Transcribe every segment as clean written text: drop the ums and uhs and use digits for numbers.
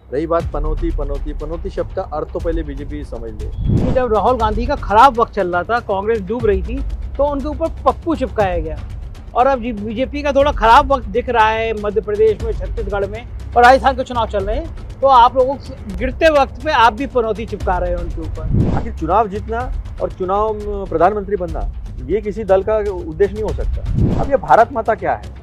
रही बात पनौती पनौती पनौती शब्द का अर्थ तो पहले बीजेपी समझ ले। कि जब राहुल गांधी का खराब वक्त चल रहा था, कांग्रेस डूब रही थी, तो उनके ऊपर पप्पू चिपकाया गया। और अब बीजेपी का थोड़ा खराब वक्त दिख रहा है मध्य प्रदेश में, छत्तीसगढ़ में और राजस्थान के चुनाव चल रहे हैं, तो आप लोगों को गिरते वक्त पे आप भी पनौती चिपका रहे हो उनके ऊपर। आखिर चुनाव जीतना और चुनाव प्रधानमंत्री बनना ये किसी दल का उद्देश्य नहीं हो सकता। अब ये भारत माता क्या है?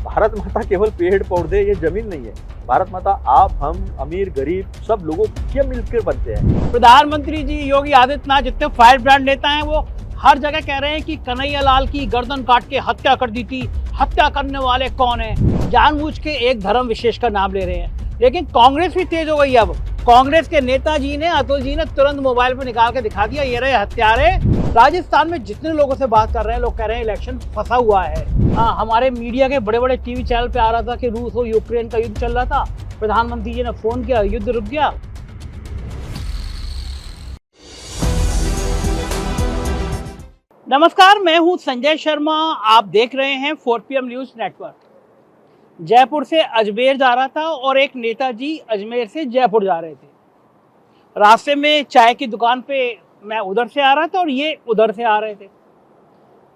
भारत माता केवल पेड़ पौधे, ये जमीन नहीं है। भारत माता आप, हम, अमीर गरीब सब लोगों के मिलकर बनते हैं। प्रधानमंत्री जी योगी आदित्यनाथ जितने फायर ब्रांड नेता हैं, वो हर जगह कह रहे हैं कि कन्हैया लाल की गर्दन काट के हत्या कर दी थी। हत्या करने वाले कौन है? जानबूझ के एक धर्म विशेष का नाम ले रहे हैं। लेकिन कांग्रेस भी तेज हो गई। अब कांग्रेस के नेताजी ने, अतुल जी ने तुरंत मोबाइल पर निकाल के दिखा दिया, ये रहे हत्यारे। राजस्थान में जितने लोगों से बात कर रहे हैं, लोग कह रहे हैं इलेक्शन फंसा हुआ है। हमारे मीडिया के बड़े बड़े टीवी चैनल पे आ रहा था कि रूस और यूक्रेन का युद्ध चल रहा था, प्रधानमंत्री जी ने फोन किया, युद्ध रुक गया। नमस्कार, मैं हूं संजय शर्मा, आप देख रहे हैं 4PM न्यूज नेटवर्क। जयपुर से अजमेर जा रहा था और एक नेताजी अजमेर से जयपुर जा रहे थे। रास्ते में चाय की दुकान पे मैं उधर से आ रहा था और ये उधर से आ रहे थे।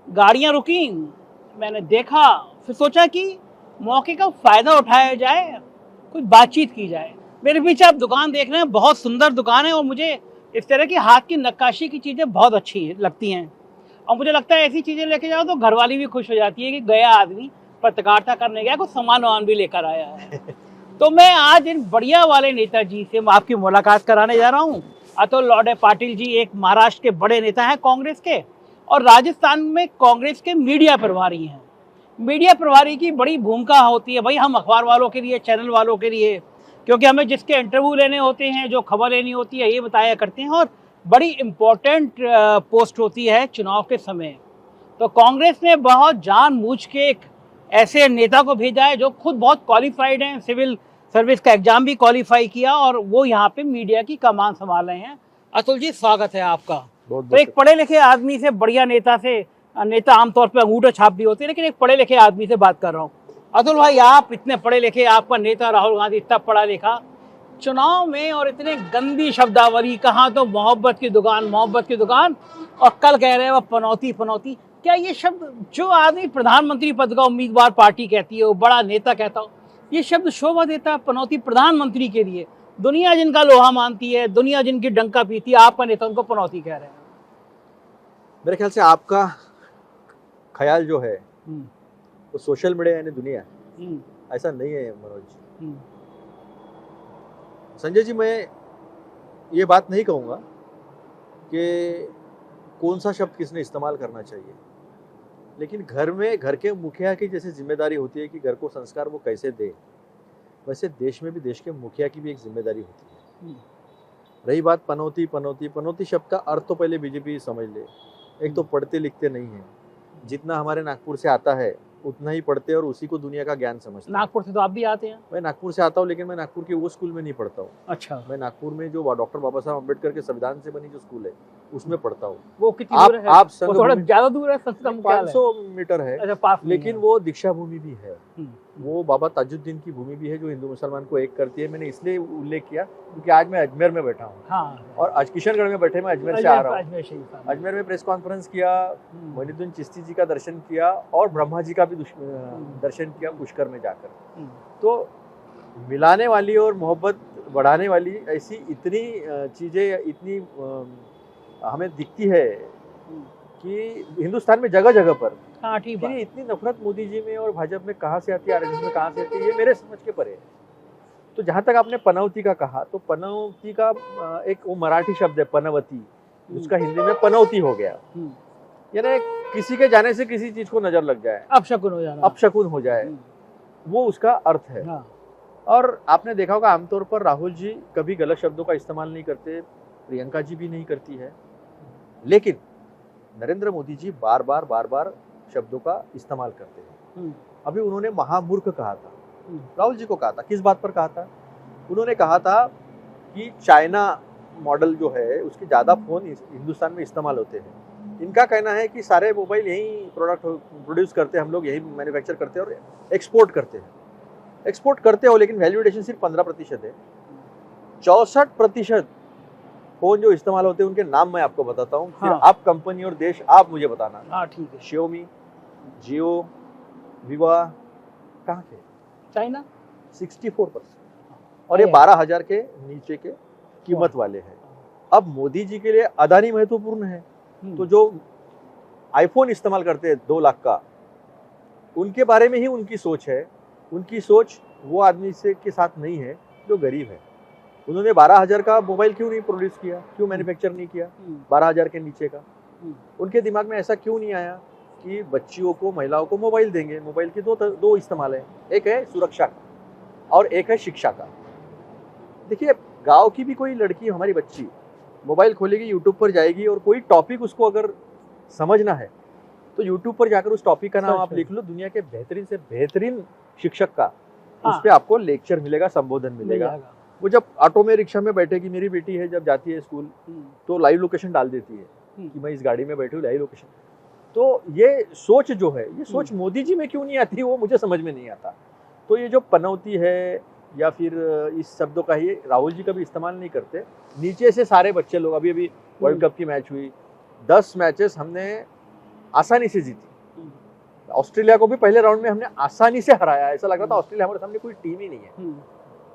गाड़ियां रुकी, मैंने देखा, फिर सोचा कि मौके का फायदा उठाया जाए, कुछ बातचीत की जाए। मेरे पीछे आप दुकान देख रहे हैं, बहुत सुंदर दुकान है और मुझे इस तरह की हाथ की नक्काशी की चीज़ें बहुत अच्छी लगती हैं। और मुझे लगता है ऐसी चीज़ें लेके जाओ तो घरवाली भी खुश हो जाती है कि गया आदमी पत्रकारिता करने गया, कुछ सामान वामान भी लेकर आया है। तो मैं आज इन बढ़िया वाले नेताजी से आपकी मुलाकात कराने जा रहा हूँ। अतुल लॉडे पाटिल जी एक महाराष्ट्र के बड़े नेता हैं कांग्रेस के, और राजस्थान में कांग्रेस के मीडिया प्रभारी हैं। मीडिया प्रभारी की बड़ी भूमिका होती है भाई, हम अखबार वालों के लिए, चैनल वालों के लिए, क्योंकि हमें जिसके इंटरव्यू लेने होते हैं, जो खबर लेनी होती है, ये बताया करते हैं। और बड़ी इम्पोर्टेंट पोस्ट होती है चुनाव के समय। तो कांग्रेस ने बहुत जानबूझ के एक ऐसे नेता को भेजा है जो खुद बहुत क्वालिफाइड हैं, सिविल सर्विस का एग्जाम भी क्वालिफाई किया, और वो यहाँ पे मीडिया की कमान संभाल रहे हैं। अतुल जी, स्वागत है आपका। तो एक पढ़े लिखे आदमी से, बढ़िया नेता से, नेता आमतौर पर अंगूठा छाप भी होते हैं, लेकिन एक पढ़े लिखे आदमी से बात कर रहा हूँ। अतुल भाई, आप इतने पढ़े लिखे, आपका नेता राहुल गांधी इतना पढ़ा लिखा, चुनाव में और इतने गंदी शब्दावली, कहाँ तो मोहब्बत की दुकान, और कल कह रहे हैं वो पनौती पनौती। क्या ये शब्द, जो आदमी प्रधानमंत्री पद का उम्मीदवार पार्टी कहती है, वो बड़ा नेता कहता हो, ये शब्द शोभा देता है पनौती प्रधानमंत्री के लिए? दुनिया जिनका लोहा मानती है, दुनिया जिनकी डंका पीती है, आपका नेता उनको पनौती कह रहे हैं। मेरे ख्याल से आपका ख्याल जो है वो सोशल मीडिया यानी दुनिया, ऐसा नहीं है मनोज जी। संजय जी, मैं ये बात नहीं कहूँगा कि कौन सा शब्द किसने इस्तेमाल करना चाहिए, लेकिन घर में घर के मुखिया की जैसे जिम्मेदारी होती है कि घर को संस्कार वो कैसे दे, वैसे देश में भी देश के मुखिया की भी एक जिम्मेदारी होती है। रही बात पनौती पनौती पनौती शब्द का अर्थ तो पहले बीजेपी समझ ले। एक तो पढ़ते लिखते नहीं है, जितना हमारे नागपुर से आता है उतना ही पढ़ते और उसी को दुनिया का ज्ञान समझते। नागपुर से तो आप भी आते हैं? मैं नागपुर से आता हूँ, लेकिन मैं नागपुर के वो स्कूल में नहीं पढ़ता हूँ। अच्छा। मैं नागपुर में जो डॉक्टर बाबा साहब अम्बेडकर के संविधान से बनी जो स्कूल है उसमें पढ़ता हूँ। वो कितनी दूर है? आप वो थोड़ा ज्यादा दूर है, 500 मीटर है। अच्छा, पास। लेकिन वो दीक्षा भूमि भी है, वो बाबा ताजुद्दीन की भूमि भी है, जो हिंदू मुसलमान को एक करती है। मैंने इसलिए उल्लेख किया क्योंकि आज मैं अजमेर में बैठा हूँ। हाँ। और आज किशनगढ़ में बैठे, मैं अजमेर से आ रहा हूँ। अजमेर में प्रेस कॉन्फ्रेंस किया, मोइनुद्दीन चिश्ती जी का दर्शन किया और ब्रह्मा जी का भी दर्शन किया पुष्कर में जाकर। तो मिलाने वाली और मोहब्बत बढ़ाने वाली ऐसी इतनी चीजें इतनी हमें दिखती है कि हिंदुस्तान में जगह जगह पर। हाँ, ठीक है। इतनी नफरत मोदी जी में और भाजपा में कहाँ से आती है, आरएसएस में कहाँ से आती है, ये मेरे समझ के परे है। तो जहाँ तक आपने पनौती का कहा, तो पनौती का एक वो मराठी शब्द है पनवती, उसका हिंदी में पनौती हो गया। यानी किसी के जाने से किसी चीज को नजर लग जाए, अपशकुन हो जाना, अपशकुन हो जाए, वो उसका अर्थ है। हाँ। और आपने देखा होगा आमतौर पर राहुल जी कभी गलत शब्दों का इस्तेमाल नहीं करते, प्रियंका जी भी नहीं करती है, लेकिन नरेंद्र मोदी जी बार बार शब्दों का इस्तेमाल करते हैं। अभी उन्होंने महामूर्ख कहा था, राहुल जी को कहा था। किस बात पर कहा था? उन्होंने कहा था कि चाइना मॉडल जो है उसके ज़्यादा फ़ोन हिंदुस्तान में इस्तेमाल होते हैं। इनका कहना है कि सारे मोबाइल यहीं प्रोडक्ट प्रोड्यूस करते हैं, हम लोग यही मैन्युफैक्चर करते हैं और एक्सपोर्ट करते हैं। एक्सपोर्ट करते हो लेकिन वैल्यू एडिशन सिर्फ 15% है। 64% फोन जो इस्तेमाल होते हैं उनके नाम मैं आपको बताता हूँ, फिर हाँ। आप कंपनी और देश आप मुझे बताना। हाँ ठीक है। Xiaomi, जियो, विवा, कहाँ के? चाइना 64%। और ये 12,000 के नीचे के कीमत वाले हैं। अब मोदी जी के लिए अदानी महत्वपूर्ण है, तो जो आईफोन इस्तेमाल करते हैं 2 लाख का, उनके बारे में ही उनकी सोच है। उनकी सोच वो आदमी से के साथ नहीं है जो गरीब है। उन्होंने 12,000 का मोबाइल क्यों नहीं प्रोड्यूस किया, क्यों मैन्युफैक्चर नहीं किया 12,000 के नीचे का? उनके दिमाग में ऐसा क्यों नहीं आया कि बच्चियों को, महिलाओं को मोबाइल देंगे? मोबाइल के दो इस्तेमाल है, एक है सुरक्षा का और एक है शिक्षा का। देखिए, गांव की भी कोई लड़की, हमारी बच्ची मोबाइल खोलेगी, यूट्यूब पर जाएगी और कोई टॉपिक उसको अगर समझना है तो यूट्यूब पर जाकर उस टॉपिक का नाम आप लिख लो, दुनिया के बेहतरीन से बेहतरीन शिक्षक का उस पर आपको लेक्चर मिलेगा, संबोधन मिलेगा। वो जब ऑटो में, रिक्शा में बैठेगी, मेरी बेटी है, जब जाती है स्कूल तो लाइव लोकेशन डाल देती है कि मैं इस गाड़ी में बैठी हूँ, लाइव लोकेशन। तो ये सोच जो है, ये सोच मोदी जी में क्यों नहीं आती, वो मुझे समझ में नहीं आता। तो ये जो पनौती है या फिर इस शब्दों का ही राहुल जी कभी इस्तेमाल नहीं करते। नीचे से सारे बच्चे लोग, अभी वर्ल्ड कप की मैच हुई, 10 मैचेस हमने आसानी से जीती। ऑस्ट्रेलिया को भी पहले राउंड में हमने आसानी से हराया, ऐसा लग रहा था ऑस्ट्रेलिया हमारे सामने कोई टीम ही नहीं है।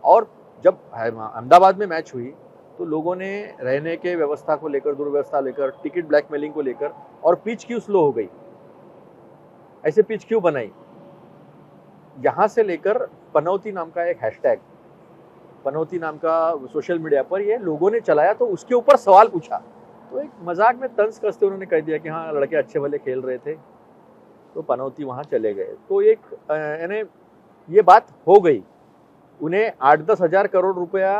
और जब अहमदाबाद में मैच हुई तो लोगों ने रहने के व्यवस्था को लेकर, दुर्व्यवस्था लेकर, टिकट ब्लैकमेलिंग को लेकर, और पिच क्यों स्लो हो गई, ऐसे पिच क्यों बनाई, यहाँ से लेकर पनौती नाम का एक हैशटैग, पनौती नाम का सोशल मीडिया पर ये लोगों ने चलाया, तो उसके ऊपर सवाल पूछा तो एक मजाक में तंज कसते उन्होंने कह दिया कि हाँ, लड़के अच्छे भले खेल रहे थे तो पनौती वहाँ चले गए। तो एक यानी ये बात हो गई। उन्हें 8-10 हजार करोड़ रुपया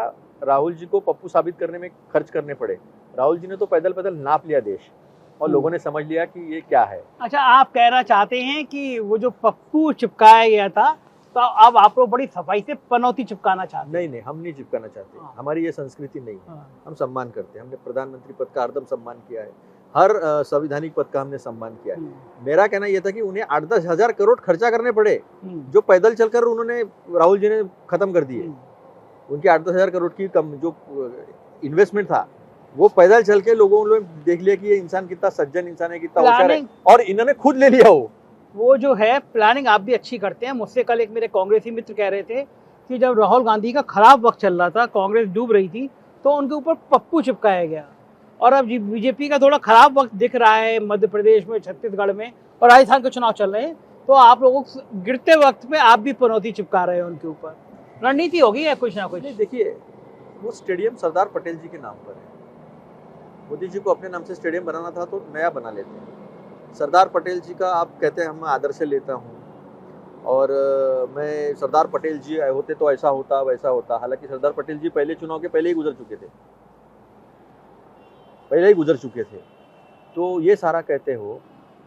राहुल जी को पप्पू साबित करने में खर्च करने पड़े। राहुल जी ने तो पैदल पैदल नाप लिया देश और लोगों ने समझ लिया कि ये क्या है। अच्छा, आप कहना चाहते हैं कि वो जो पप्पू चिपकाया गया था, तो अब आप लोग बड़ी सफाई से पनौती चिपकाना चाहते हैं? नहीं, हम नहीं चिपकाना चाहते। हमारी ये संस्कृति नहीं है। हम सम्मान करते हैं। हमने प्रधानमंत्री पद का हरदम सम्मान किया है, हर संवैधानिक पद का हमने सम्मान किया है। मेरा कहना यह था कि उन्हें 8-10 हजार करोड़ खर्चा करने पड़े, जो पैदल चलकर उन्होंने, राहुल जी ने खत्म कर दिए। उनके 8-10 हजार करोड़ की जो इन्वेस्टमेंट था वो पैदल चल के लोगों ने देख लिया कि ये इंसान कितना सज्जन इंसान है, कितना होशियार है, और इन्होंने खुद ले लिया। वो जो है प्लानिंग आप भी अच्छी करते हैं। मुझसे कल एक मेरे कांग्रेसी मित्र कह रहे थे कि जब राहुल गांधी का खराब वक्त चल रहा था, कांग्रेस डूब रही थी, तो उनके ऊपर पप्पू चिपकाया गया। और अब बीजेपी का थोड़ा खराब वक्त दिख रहा है मध्य प्रदेश में, छत्तीसगढ़ में, और राजस्थान के चुनाव चल रहे हैं, तो आप लोगों को गिरते वक्त पे आप भी पनौती चिपका रहे हैं उनके ऊपर। रणनीति होगी या कुछ ना कुछ? देखिए, वो स्टेडियम सरदार पटेल जी के नाम पर है। मोदी जी को अपने नाम से स्टेडियम बनाना था तो नया बना लेते हैं। सरदार पटेल जी का आप कहते हैं हम आदर्श लेता हूँ, और मैं सरदार पटेल जी होते तो ऐसा होता वैसा होता। हालांकि सरदार पटेल जी पहले चुनाव के पहले ही गुजर चुके थे, तो ये सारा कहते हो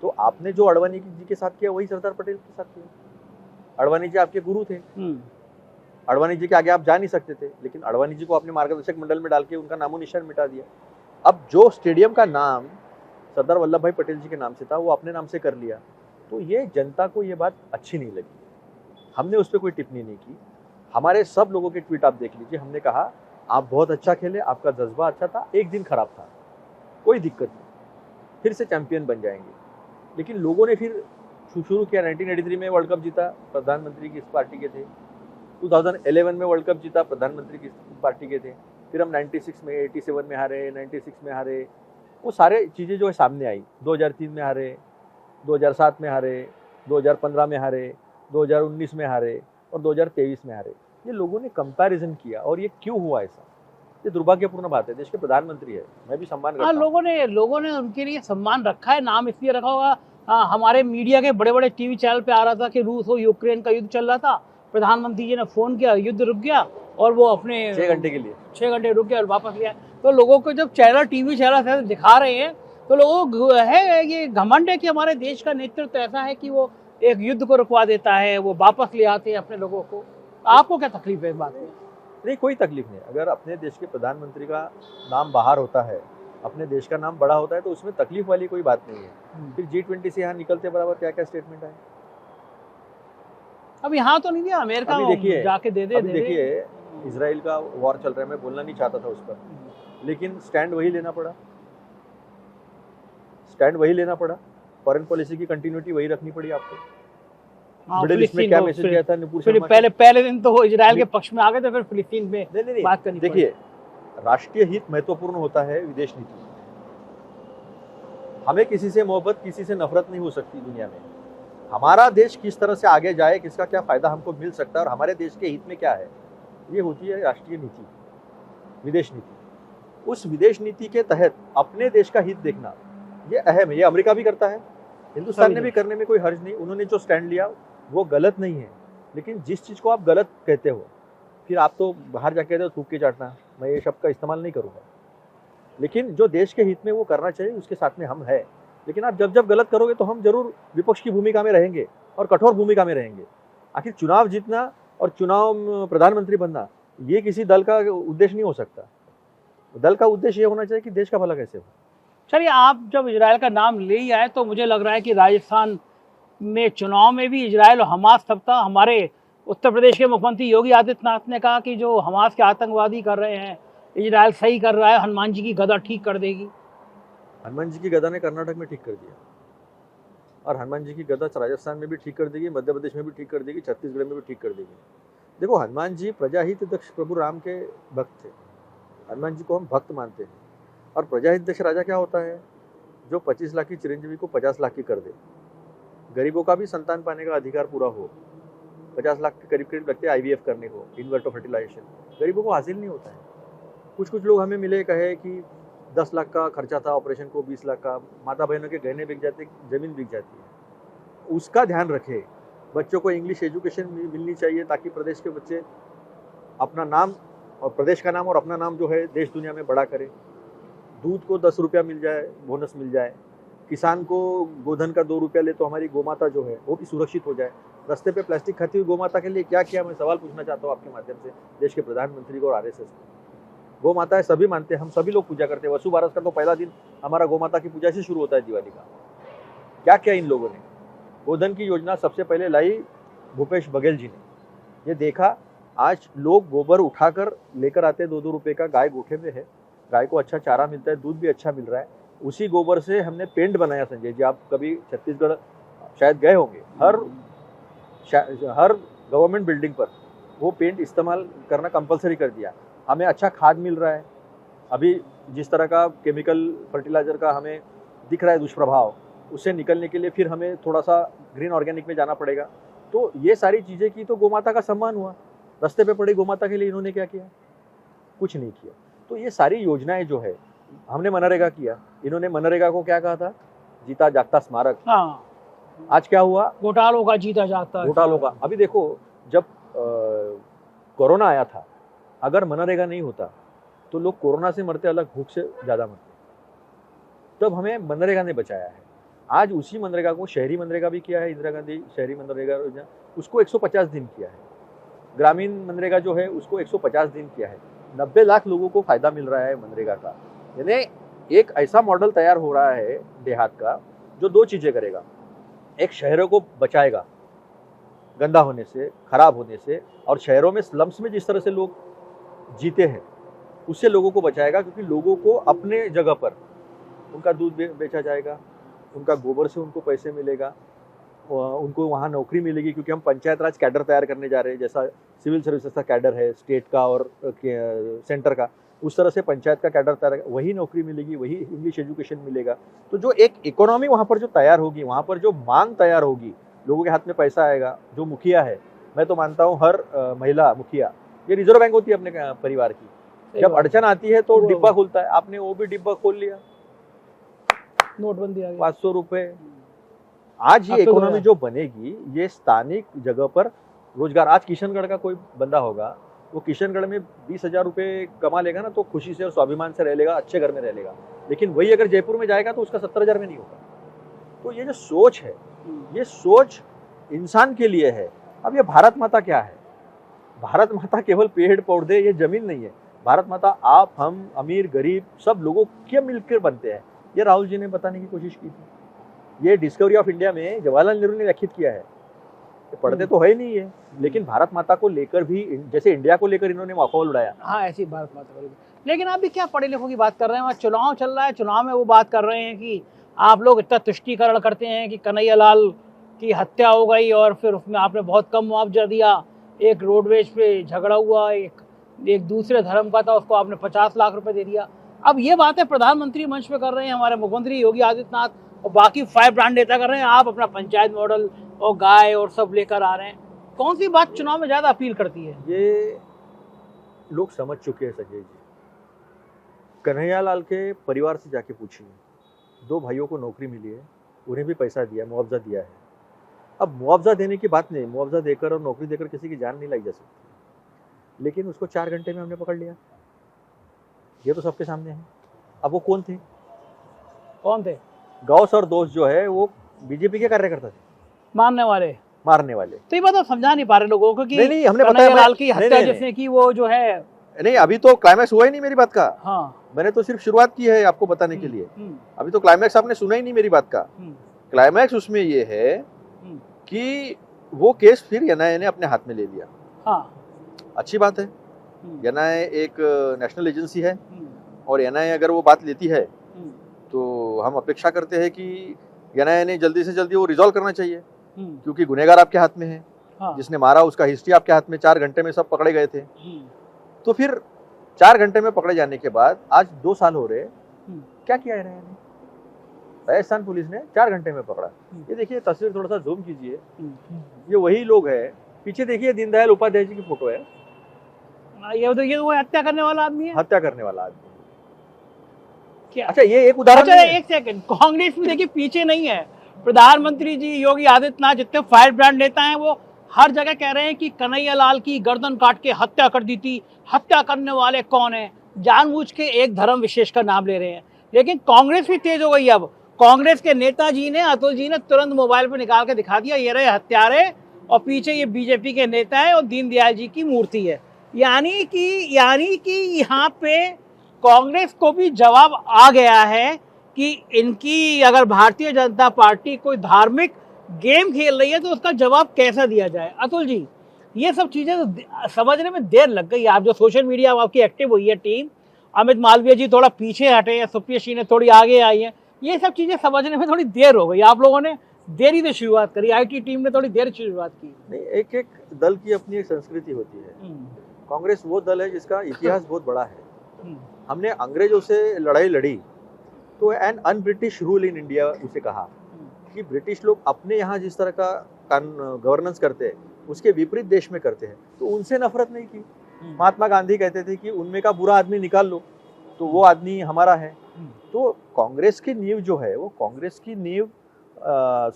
तो आपने जो अडवाणी जी के साथ किया वही सरदार पटेल के साथ किया। अडवाणी जी आपके गुरु थे, अडवाणी जी के आगे आप जा नहीं सकते थे, लेकिन अडवाणी जी को आपने मार्गदर्शक मंडल में डाल के उनका नामो निशान मिटा दिया। अब जो स्टेडियम का नाम सरदार वल्लभ भाई पटेल जी के नाम से था वो अपने नाम से कर लिया, तो ये जनता को ये बात अच्छी नहीं लगी। हमने उस पर कोई टिप्पणी नहीं की। हमारे सब लोगों के ट्वीट आप देख लीजिए, हमने कहा आप बहुत अच्छा खेले, आपका जज्बा अच्छा था, एक दिन खराब था, कोई दिक्कत नहीं, फिर से चैंपियन बन जाएंगे। लेकिन लोगों ने फिर शुरू किया। 1983 में वर्ल्ड कप जीता, प्रधानमंत्री की इस पार्टी के थे। 2011 में वर्ल्ड कप जीता, प्रधानमंत्री की पार्टी के थे। फिर हम 96 में, 87 में हारे, 96 में हारे, वो सारे चीज़ें जो है सामने आई। 2003 में हारे, 2007 में हारे, 2015 में हारे, 2019 में हारे और 2023 में हारे। ये लोगों ने कंपैरिजन किया, और ये क्यों हुआ ऐसा? ये दुर्भाग्यपूर्ण बात है। देश के प्रधानमंत्री है, मैं भी सम्मान करता हूं। लोगों ने उनके लिए सम्मान रखा है। नाम इसलिए रखा होगा, हमारे मीडिया के बड़े बड़े टीवी चैनल पे आ रहा था कि रूस और यूक्रेन का युद्ध चल रहा था, प्रधानमंत्री जी ने फोन किया, युद्ध रुक गया, और वो अपने 6 घंटे के लिए 6 घंटे रुक गया और वापस लिया। तो लोगों को जब चैनल, टीवी चैनल दिखा रहे हैं, तो लोगों को है ये घमंड है कि हमारे देश का नेतृत्व ऐसा है कि वो एक युद्ध को रुकवा देता है, वो वापस ले आते हैं अपने लोगों को। आपको क्या तकलीफ है इस बात में? नहीं, कोई तकलीफ नहीं। अगर अपने देश के प्रधानमंत्री का नाम बाहर होता है, अपने देश का नाम बड़ा होता है, तो उसमें तकलीफ वाली कोई बात नहीं है। फिर G20 से यहाँ निकलते बराबर क्या क्या स्टेटमेंट आए, अब यहाँ तो नहीं दिया, अमेरिका अभी देखिए, जाके दे दे अभी देखिए इसराइल का वॉर चल रहा है, मैं बोलना नहीं चाहता था उस पर, लेकिन स्टैंड वही लेना पड़ा, स्टैंड वही लेना पड़ा, फॉरेन पॉलिसी की कंटिन्यूटी वही रखनी पड़ी आपको। हाँ, मिडिल ईस्ट में फिलिस्तीन क्या को मैसेज फिर गया था नुपुर शर्मा का? पहले दिन तो वो इजराइल के पक्ष में आ गए थे, फिर फिलिस्तीन पे नहीं, बात करनी पड़ी। देखिए राष्ट्रीय हित महत्वपूर्ण होता है विदेश नीति। हमें किसी से मोहब्बत, किसी से नफरत नहीं हो सकती दुनिया में। हमारा देश किस तरह से आगे जाए, किसका क्या फायदा हमको मिल सकता है और हमारे देश के हित में क्या है, ये होती है राष्ट्रीय नीति, विदेश नीति। उस विदेश नीति के तहत अपने देश का हित देखना ये अहम है। ये अमेरिका भी करता है, हिंदुस्तान ने भी करने में कोई हर्ज नहीं। उन्होंने जो स्टैंड लिया वो गलत नहीं है, लेकिन जिस चीज़ को आप गलत कहते हो फिर आप तो बाहर जाके कहते हो थूक के चाटना, मैं ये शब्द का इस्तेमाल नहीं करूँगा। लेकिन जो देश के हित में वो करना चाहिए उसके साथ में हम है। लेकिन आप जब जब गलत करोगे तो हम जरूर विपक्ष की भूमिका में रहेंगे और कठोर भूमिका में रहेंगे। आखिर चुनाव जीतना और चुनाव में प्रधानमंत्री बनना ये किसी दल का उद्देश्य नहीं हो सकता। दल का उद्देश्य ये होना चाहिए कि देश का भला कैसे हो। चलिए, आप जब इजराइल का नाम ले ही आए तो मुझे लग रहा है कि राजस्थान में चुनाव में भी इजराइल और हमास तब था। हमारे उत्तर प्रदेश के मुख्यमंत्री योगी आदित्यनाथ ने कहा कि जो हमास के आतंकवादी कर रहे हैं इजराइल सही कर रहा है, हनुमान जी की गदा ठीक कर देगी। हनुमान जी की गदा ने कर्नाटक में ठीक कर दिया और हनुमान जी की गदा राजस्थान में भी ठीक कर देगी, मध्य प्रदेश में भी ठीक कर देगी, छत्तीसगढ़ में भी ठीक कर देगी। देखो, हनुमान जी प्रजाहित दक्ष प्रभु राम के भक्त थे। हनुमान जी को हम भक्त मानते हैं। और प्रजाहित दक्ष राजा क्या होता है? जो 25 लाख की चिरंजीवी को 50 लाख की कर दे, गरीबों का भी संतान पाने का अधिकार पूरा हो। 50 लाख के करीब करीब लगते हैं IVF करने को, इन्वर्टर फर्टिलाइजेशन, गरीबों को हासिल नहीं होता है। कुछ लोग हमें मिले, कहे कि 10 लाख का खर्चा था ऑपरेशन को, 20 लाख का, माता बहनों के गहने बिक जाते, जमीन बिक जाती है। उसका ध्यान रखे। बच्चों को इंग्लिश एजुकेशन मिलनी चाहिए ताकि प्रदेश के बच्चे अपना नाम और प्रदेश का नाम और अपना नाम जो है देश दुनिया में बड़ा करें। दूध को 10 रुपया मिल जाए, बोनस मिल जाए। किसान को गोधन का 2 रुपया ले तो हमारी गोमाता जो है वो भी सुरक्षित हो जाए। रास्ते पे प्लास्टिक खाती हुई गोमाता के लिए क्या किया, मैं सवाल पूछना चाहता हूँ आपके माध्यम से देश के प्रधानमंत्री को और RSS को। गौ माता है, सभी मानते हैं, हम सभी लोग पूजा करते हैं। वसु बारस का तो पहला दिन हमारा गौ माता की पूजा से शुरू होता है, दिवाली का। क्या किया इन लोगों ने? गोधन की योजना सबसे पहले लाई भूपेश बघेल जी ने। ये देखा आज लोग गोबर उठाकर लेकर आते, 2-2 रुपये का। गाय गोठे में है, गाय को अच्छा चारा मिलता है, दूध भी अच्छा मिल रहा है। उसी गोबर से हमने पेंट बनाया। संजय जी, आप कभी छत्तीसगढ़ शायद गए होंगे, हर गवर्नमेंट बिल्डिंग पर वो पेंट इस्तेमाल करना कंपलसरी कर दिया। हमें अच्छा खाद मिल रहा है। अभी जिस तरह का केमिकल फर्टिलाइज़र का हमें दिख रहा है दुष्प्रभाव, उससे निकलने के लिए फिर हमें थोड़ा सा ग्रीन ऑर्गेनिक में जाना पड़ेगा। तो ये सारी चीज़ें की तो गोमाता का सम्मान हुआ। रास्ते पे पड़ी गोमाता के लिए इन्होंने क्या किया? कुछ नहीं किया। तो ये सारी योजनाएं जो है, हमने मनरेगा किया, इन्होंने मनरेगा को क्या कहा था? जीता जागता स्मारक। हाँ, आज क्या हुआ? घोटालों का जीता जागता। घोटालों का। अभी देखो, जब कोरोना आया था, अगर मनरेगा नहीं होता तो लोग कोरोना से मरते अलग, भूख से ज़्यादा मरते। तब हमें मनरेगा ने बचाया है। आज उसी मनरेगा को शहरी मनरेगा भी किया है, इंदिरा गांधी शहरी मनरेगा योजना, उसको 150 दिन किया है। ग्रामीण मनरेगा जो है उसको 150 दिन किया है। 90 लाख लोगों को फायदा मिल रहा है मनरेगा का। यानी एक ऐसा मॉडल तैयार हो रहा है देहात का जो 2 चीज़ें करेगा। एक, शहरों को बचाएगा गंदा होने से, खराब होने से, और शहरों में स्लम्स में जिस तरह से लोग जीते हैं उससे लोगों को बचाएगा। क्योंकि लोगों को अपने जगह पर उनका दूध बेचा जाएगा, उनका गोबर से उनको पैसे मिलेगा, उनको वहाँ नौकरी मिलेगी। क्योंकि हम पंचायत राज कैडर तैयार करने जा रहे हैं। जैसा सिविल सर्विसेज का कैडर है स्टेट का और सेंटर का, उस तरह से पंचायत का कैडर तैयार, वही नौकरी मिलेगी, वही इंग्लिश एजुकेशन मिलेगा। तो जो एक इकोनॉमी वहाँ पर जो तैयार होगी, वहाँ पर जो मांग तैयार होगी, लोगों के हाथ में पैसा आएगा। जो मुखिया है, मैं तो मानता हूँ हर महिला मुखिया, ये रिजर्व बैंक होती है अपने परिवार की, जब अड़चन आती है तो डिब्बा खुलता है। आपने वो भी डिब्बा खोल लिया, नोटबंदी आ गई, 500 रुपए। आज ये इकोनॉमी जो बनेगी, ये स्थानिक जगह पर रोजगार। आज किशनगढ़ का कोई बंदा होगा, वो किशनगढ़ में 20,000 रुपये कमा लेगा ना, तो खुशी से और स्वाभिमान से रह लेगा, अच्छे घर में रह लेगा। लेकिन वही अगर जयपुर में जाएगा तो उसका 70,000 में नहीं होगा। तो ये जो सोच है, ये सोच इंसान के लिए है। अब ये भारत माता क्या है? भारत माता केवल पेड़ पौधे, ये जमीन नहीं है। भारत माता आप, हम, अमीर गरीब सब लोगों के मिलकर बनते हैं। ये राहुल जी ने बताने की कोशिश की थी। ये डिस्कवरी ऑफ इंडिया में जवाहरलाल नेहरू ने व्याख्यात किया है पढ़ते तो है ही नहीं है, लेकिन भारत माता को लेकर भी जैसे इंडिया को लेकर इन्होंने माहौल उड़ाया। हाँ, ऐसी भारत माता को। लेकिन आप भी क्या पढ़े लिखों की बात कर रहे हैं, वहाँ चुनाव चल रहा है, चुनाव में वो बात कर रहे हैं कि आप लोग इतना तुष्टीकरण करते हैं कि कन्हैया लाल की हत्या हो गई और फिर उसमें आपने बहुत कम मुआवजा दिया, एक रोडवेज पे झगड़ा हुआ, एक दूसरे धर्म का था, उसको आपने 50 लाख रुपए दे दिया। अब ये बातें प्रधानमंत्री मंच पे कर रहे हैं, हमारे मुख्यमंत्री योगी आदित्यनाथ और बाकी 5 ब्रांड नेता कर रहे हैं, आप अपना पंचायत मॉडल और गाय और सब लेकर आ रहे हैं। कौन सी बात चुनाव में ज्यादा अपील करती है? ये लोग समझ चुके हैं संजय जी। कन्हैया लाल के परिवार से जाके पूछिए, 2 भाइयों को नौकरी मिली है, उन्हें भी पैसा दिया, मुआवजा दिया है। अब मुआवजा देने की बात नहीं, मुआवजा देकर और नौकरी देकर किसी की जान नहीं लाई जा सकती, लेकिन उसको 4 घंटे में हमने पकड़ लिया, ये तो सबके सामने है। अब वो कौन थे? गौस और दोस्त जो है वो बीजेपी के कार्यकर्ता थे, मारने वाले। तो ये बात आप समझा नहीं पा रहे लोगों को कि नहीं, हमने कन्हैया लाल की हत्या जिसने की वो जो है, नहीं अभी तो क्लाइमैक्स हुआ ही नहीं मेरी बात का। हाँ, मैंने तो सिर्फ शुरुआत की है आपको बताने के लिए, अभी तो क्लाइमैक्स आपने सुना ही नहीं मेरी बात का। क्लाइमैक्स उसमें ये है कि वो केस फिर एनआईए ने अपने हाथ में ले लिया। हाँ, अच्छी बात है, एनआईए एक नेशनल एजेंसी है और एनआईए अगर वो बात लेती है तो हम अपेक्षा करते हैं कि एनआईए ने जल्दी से जल्दी वो रिजॉल्व करना चाहिए, क्योंकि गुनहगार आपके हाथ में है। हाँ, जिसने मारा उसका हिस्ट्री आपके हाथ में, 4 घंटे में सब पकड़े गए थे। तो फिर 4 घंटे में पकड़े जाने के बाद आज 2 साल हो रहे, क्या किया एनआईए ने? राजस्थान पुलिस ने 4 घंटे में पकड़ा। ये देखिए तस्वीर थोड़ा सा जूम कीजिए, ये वही लोग हैं, पीछे देखिए दीनदयाल उपाध्याय जी की फोटो है। ये वो हत्या करने वाला आदमी है, हत्या करने वाला आदमी। क्या? अच्छा ये एक उदाहरण अच्छा, एक सेकंड, कांग्रेस में देखिए पीछे नहीं है। प्रधानमंत्री जी योगी आदित्यनाथ जितने 5 ब्रांड नेता हैं वो हर जगह कह रहे हैं कि कन्हैया लाल की गर्दन काट के हत्या कर दी थी, हत्या करने वाले कौन है, जानबूझ के एक धर्म विशेष का नाम ले रहे हैं। लेकिन कांग्रेस भी तेज हो गई। अब कांग्रेस के नेताजी ने, अतुल जी ने तुरंत मोबाइल पे निकाल के दिखा दिया, ये रहे हत्यारे और पीछे ये बीजेपी के नेता है और दीनदयाल जी की मूर्ति है। यानी कि यहाँ पे कांग्रेस को भी जवाब आ गया है कि इनकी अगर भारतीय जनता पार्टी कोई धार्मिक गेम खेल रही है तो उसका जवाब कैसा दिया जाए। अतुल जी, ये सब चीजें तो समझने में देर लग गई। आप जो सोशल मीडिया में आपकी एक्टिव हुई है टीम, अमित मालवीय जी थोड़ा पीछे हटे हैं, सुप्रिया सिंह ने थोड़ी आगे आई है, ये सब चीजें समझने में थोड़ी देर हो गई। आप लोगों ने देरी से शुरुआत करी, आईटी टीम ने थोड़ी देर से शुरुआत की। नहीं, एक एक दल की अपनी एक संस्कृति होती है। कांग्रेस वो दल है जिसका इतिहास बहुत बड़ा है। हमने अंग्रेजों से लड़ाई लड़ी तो an un British rule in India उसे कहा कि ब्रिटिश लोग अपने यहाँ जिस तरह का गवर्नेंस करते हैं उसके विपरीत देश में करते हैं, तो उनसे नफरत नहीं की। महात्मा गांधी कहते थे कि उनमें का बुरा आदमी निकाल लो तो वो आदमी हमारा है। तो कांग्रेस की नींव जो है वो कांग्रेस की नींव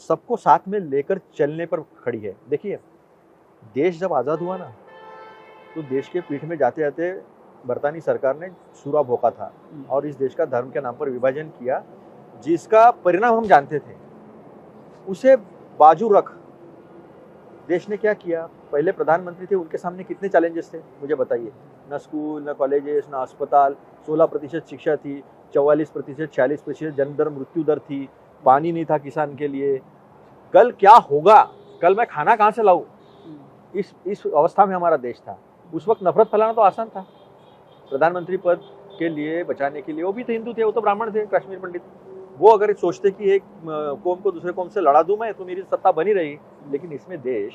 सबको साथ में लेकर चलने पर खड़ी है। देखिए देश जब आज़ाद हुआ ना तो देश के पीठ में जाते जाते बरतानी सरकार ने सूरा भोंका था और इस देश का धर्म के नाम पर विभाजन किया, जिसका परिणाम हम जानते थे। उसे बाजू रख देश ने क्या किया? पहले प्रधानमंत्री थे, उनके सामने कितने चैलेंजेस थे मुझे बताइए। न स्कूल, न कॉलेजेस, न अस्पताल, 16% शिक्षा थी, 44%, 46% जन्म दर मृत्यु दर थी, पानी नहीं था किसान के लिए। कल क्या होगा, कल मैं खाना कहाँ से लाऊं, इस अवस्था में हमारा देश था। उस वक्त नफरत फैलाना तो आसान था। प्रधानमंत्री पद के लिए बचाने के लिए, वो भी तो हिंदू थे, वो तो ब्राह्मण थे, कश्मीर पंडित, वो अगर सोचते कि एक कौम को दूसरे कौम से लड़ा दूं मैं तो मेरी सत्ता बनी रही। लेकिन इसमें देश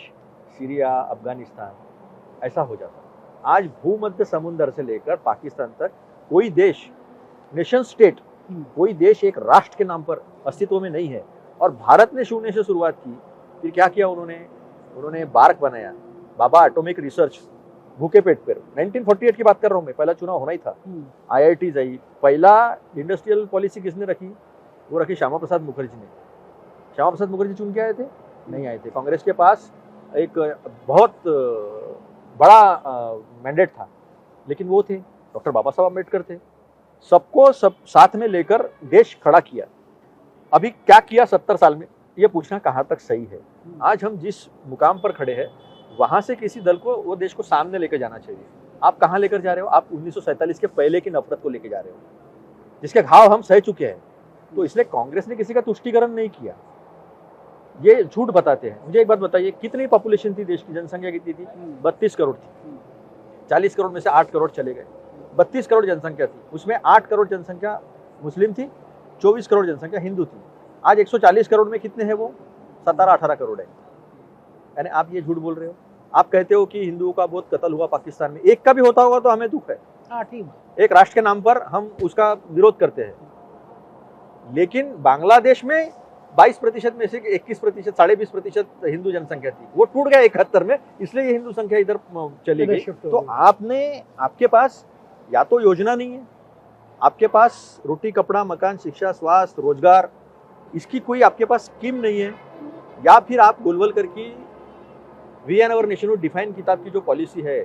सीरिया, अफगानिस्तान ऐसा हो जाता। आज भूमध्य समुद्र से लेकर पाकिस्तान तक कोई देश, नेशन स्टेट, कोई देश एक राष्ट्र के नाम पर अस्तित्व में नहीं है। और भारत ने शून्य से शुरुआत की। फिर क्या किया उन्होंने बार्क बनाया, बाबा एटॉमिक रिसर्च, भूखे पेट पर। 1948 की बात कर रहा हूँ मैं, पहला चुनाव होना ही था। IIT आई, पहला इंडस्ट्रियल पॉलिसी किसने रखी? वो रखी श्यामा प्रसाद मुखर्जी ने। श्यामा प्रसाद मुखर्जी चुन के आए थे? नहीं आए थे। कांग्रेस के पास एक बहुत बड़ा मैंडेट था, लेकिन वो थे डॉक्टर बाबा साहब अम्बेडकर थे। सबको सब साथ में लेकर देश खड़ा किया। अभी क्या किया 70 साल में, ये पूछना कहाँ तक सही है। आज हम जिस मुकाम पर खड़े हैं वहां से किसी दल को, वो देश को सामने लेकर जाना चाहिए। आप कहाँ लेकर जा रहे हो? आप 1947 के पहले की नफरत को लेकर जा रहे हो, जिसके घाव हम सह चुके हैं। तो इसलिए कांग्रेस ने किसी का तुष्टीकरण नहीं किया। ये झूठ बताते हैं। मुझे एक बात बताइए, कितनी पॉपुलेशन थी देश की, जनसंख्या कितनी थी? 32 करोड़ थी। 40 करोड़ में से 8 करोड़ चले गए। 32 करोड़ जनसंख्या थी, उसमें 8 करोड़ जनसंख्या मुस्लिम थी, 24 करोड़ जनसंख्या हिंदू थी। आज 140 करोड़ में कितने हैं वो? 17-18 करोड़ है। यानी आप ये झूठ बोल रहे हो। आप कहते हो कि हिंदुओं का बहुत कत्ल हुआ पाकिस्तान में, एक का भी होता होगा तो हमें दुख है। हाँ ठीक है। एक राष्ट्र के नाम पर हम उसका विरोध करते हैं, लेकिन बांग्लादेश में 22% में से 21%, 20.5% हिंदू जनसंख्या थी, वो टूट गया 71 में, इसलिए ये हिंदू संख्या इधर चली गई। तो आपके पास या तो योजना नहीं है, आपके पास रोटी कपड़ा मकान शिक्षा स्वास्थ्य रोजगार इसकी कोई आपके पास स्कीम नहीं है, या फिर आप गोलवल करके we an our nation define किताब की जो पॉलिसी है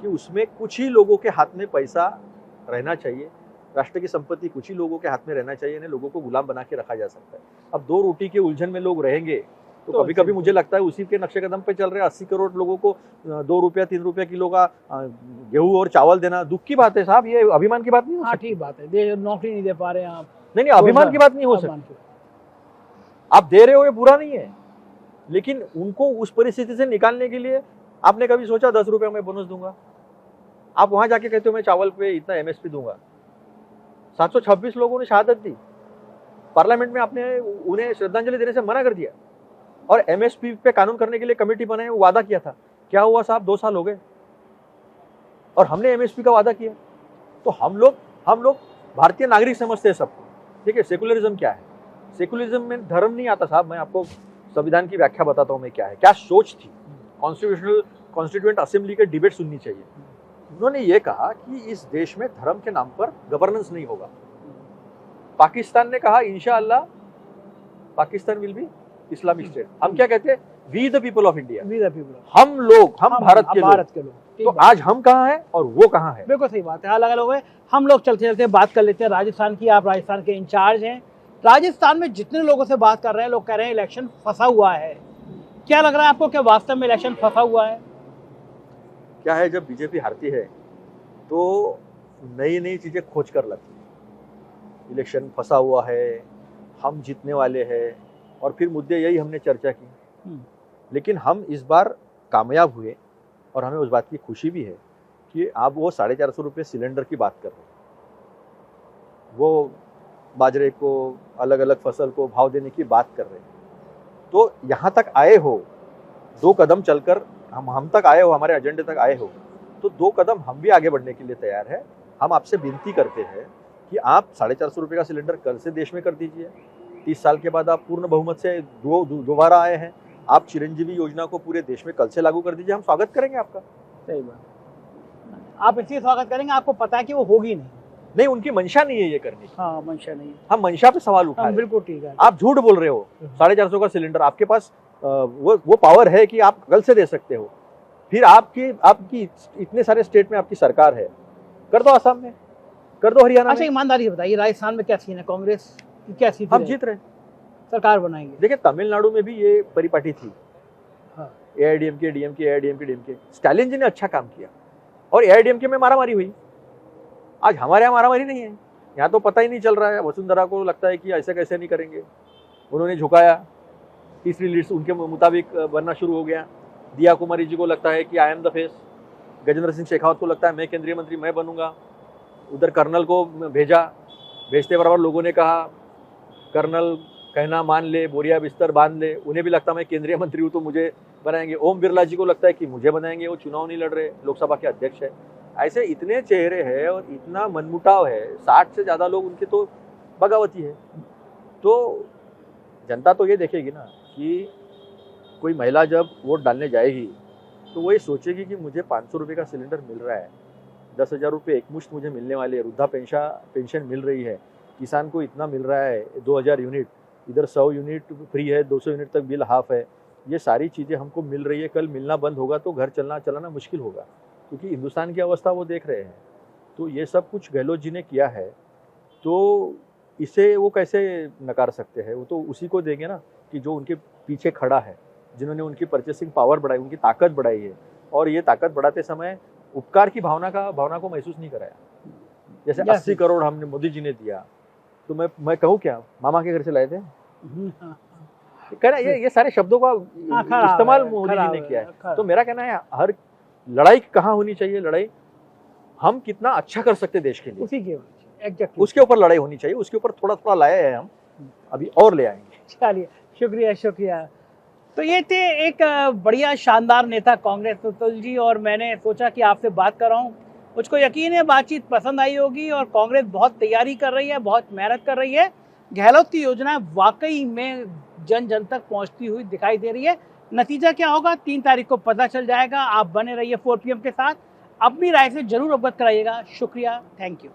कि उसमें कुछ ही लोगों के हाथ में पैसा रहना चाहिए, राष्ट्र की संपत्ति कुछ ही लोगों के हाथ में रहना चाहिए, इन्हें लोगों को गुलाम बना के रखा जा सकता है। अब 2 रोटी के उलझन में लोग रहेंगे तो कभी कभी मुझे लगता है उसी के नक्शे कदम पे चल रहे 80 करोड़ लोगों को 2 रुपया 3 रुपया किलो का गेहूं और चावल देना दुख की बात है साहब, ये अभिमान की बात नहीं हो हाँ सकती। ठीक बात है, नौकरी नहीं दे पा रहे हैं आप। नहीं, अभिमान की बात नहीं हो सकती। आप दे रहे हो ये बुरा नहीं है, लेकिन उनको उस परिस्थिति से निकालने के लिए आपने कभी सोचा 10 रुपया मैं बोनस दूंगा? आप वहां जाके कहते हो मैं चावल पे इतना एमएसपी दूंगा। 726 लोगों ने शहादत दी, पार्लियामेंट में आपने उन्हें श्रद्धांजलि देने से मना कर दिया, और एमएसपी पे कानून करने के लिए कमेटी बनाई, वो वादा किया था। क्या हुआ साहब, 2 साल हो गए और हमने एमएसपी का वादा किया। तो हम लोग भारतीय नागरिक समझते हैं सबको। ठीक है, सेकुलरिज्म क्या है? सेकुलरिज्म में धर्म नहीं आता साहब। मैं आपको संविधान की व्याख्या बताता हूँ मैं क्या सोच थी। कॉन्स्टिट्यूएंट असेंबली के डिबेट सुननी चाहिए। उन्होंने ये कहा कि इस देश में धर्म के नाम पर गवर्नेंस नहीं होगा। पाकिस्तान ने कहा इंशाअल्लाह Pakistan will be Islamic state. हम क्या कहते हैं? We the people of India, हम भारत के लोग। तो आज हम कहाँ हैं और वो कहाँ है? बिल्कुल सही बात है, अलग अलग है। हम लोग चलते चलते बात कर लेते हैं राजस्थान की। आप राजस्थान के इंचार्ज हैं। राजस्थान में जितने लोगों से बात कर रहे हैं, लोग कह रहे हैं इलेक्शन फंसा हुआ है। क्या लग रहा है आपको, क्या वास्तव में इलेक्शन फंसा हुआ है? क्या है, जब बीजेपी हारती है तो नई नई चीजें खोज कर लाती है। इलेक्शन फंसा हुआ है, हम जीतने वाले हैं, और फिर मुद्दे यही हमने चर्चा की। लेकिन हम इस बार कामयाब हुए और हमें उस बात की खुशी भी है कि आप वो 450 रुपये सिलेंडर की बात कर रहे हैं, वो बाजरे को अलग अलग फसल को भाव देने की बात कर रहे हैं। तो यहाँ तक आए हो, 2 कदम चलकर हम तक आए हो, हमारे एजेंडे तक आए हो, तो 2 कदम हम भी आगे बढ़ने के लिए तैयार है। हम आपसे विनती करते हैं कि आप 450 रुपये का सिलेंडर कल से देश में कर दीजिए। 30 साल के बाद आप पूर्ण बहुमत से दोबारा आए हैं, आप चिरंजीवी योजना को पूरे देश में कल से लागू कर दीजिए। हम स्वागत करेंगे आपका। सही बात, आप इसलिए स्वागत करेंगे, आपको पता है कि वो होगी नहीं, उनकी मंशा नहीं है ये करने की। हाँ, मंशा नहीं है। हम मंशा पे सवाल उठा रहे हैं। बिल्कुल ठीक है। आप झूठ बोल रहे हो। 450 का सिलेंडर आपके पास वो पावर है कि आप कल से दे सकते हो। फिर आपकी इतने सारे स्टेट में आपकी सरकार है, कर दो आसाम में, कर दो हरियाणा में। अच्छा, ईमानदारी से बताइए, राजस्थान में क्या सीन है? कांग्रेस की क्या सीन? हम जीत रहे, सरकार बनाएंगे। देखिए तमिलनाडु में भी ये परिपाटी थी। हाँ। AIADMK DMK. स्टालिन जी ने अच्छा काम किया और एआईडीएमके में मारामारी हुई। आज हमारे यहाँ मारामारी नहीं है। यहाँ तो पता ही नहीं चल रहा है। वसुंधरा को लगता है कि ऐसे कैसे नहीं करेंगे, उन्होंने झुकाया, तीसरी लिस्ट उनके मुताबिक बनना शुरू हो गया। दिया कुमारी जी को लगता है कि I am the face. Gajendra Singh Shekhawat को लगता है मैं केंद्रीय मंत्री मैं बनूंगा। उधर कर्नल को भेजते बराबर लोगों ने कहा कर्नल कहना मान ले, बोरिया बिस्तर बांध ले। उन्हें भी लगता मैं केंद्रीय मंत्री हूँ तो मुझे बनाएंगे। ओम बिरला जी को लगता है कि मुझे बनाएंगे, वो चुनाव नहीं लड़ रहे, लोकसभा के अध्यक्ष है। ऐसे इतने चेहरे हैं और इतना मनमुटाव है। 60 से ज़्यादा लोग उनके तो बगावती है। तो जनता तो ये देखेगी ना कि कोई महिला जब वोट डालने जाएगी तो वो ये सोचेगी कि मुझे 500 रुपये का सिलेंडर मिल रहा है, 10,000 रुपये एकमुश्त मुझे मिलने वाले, वृद्धा पेंशन मिल रही है, किसान को इतना मिल रहा है 2000 यूनिट, इधर 100 यूनिट फ्री है, 200 यूनिट तक बिल हाफ है। ये सारी चीज़ें हमको मिल रही है। कल मिलना बंद होगा तो घर चलाना मुश्किल होगा, क्योंकि हिंदुस्तान की अवस्था वो देख रहे हैं। तो ये सब कुछ गहलोत जी ने किया है, तो इसे वो कैसे नकार सकते हैं? वो तो उसी को देंगे ना कि जो उनके पीछे खड़ा है, जिन्होंने उनकी परचेसिंग पावर बढ़ाई, उनकी ताकत बढ़ाई है। और ये ताकत बढ़ाते समय उपकार की भावना को महसूस नहीं कराया। जैसे 80 करोड़ हमने मोदी जी ने दिया, तो मैं कहूँ क्या, मामा के घर से लाए थे? कहना ये सारे शब्दों का हाँ, खराब इस्तेमाल है, मोदी जी खराब ने है, किया है। खराब। तो मेरा कहना है हर लड़ाई कहाँ होनी चाहिए, लड़ाई हम कितना अच्छा कर सकते देश के लिए उसी के एग्जैक्टली उसके ऊपर लड़ाई होनी चाहिए। उसके ऊपर थोड़ा थोड़ा लाया है हम, अभी और ले आएंगे। चलिए, शुक्रिया शुक्रिया। तो ये थे एक बढ़िया शानदार नेता कांग्रेस अतुल जी, और मैंने सोचा कि आपसे बात कर रहा हूँ। मुझको यकीन है बातचीत पसंद आई होगी, और कांग्रेस बहुत तैयारी कर रही है, बहुत मेहनत कर रही है। गहलोत की योजना वाकई में जन जन तक पहुंचती हुई दिखाई दे रही है। नतीजा क्या होगा 3 तारीख को पता चल जाएगा। आप बने रहिए 4 PM के साथ, अपनी राय से जरूर अवगत कराइएगा। शुक्रिया, थैंक यू।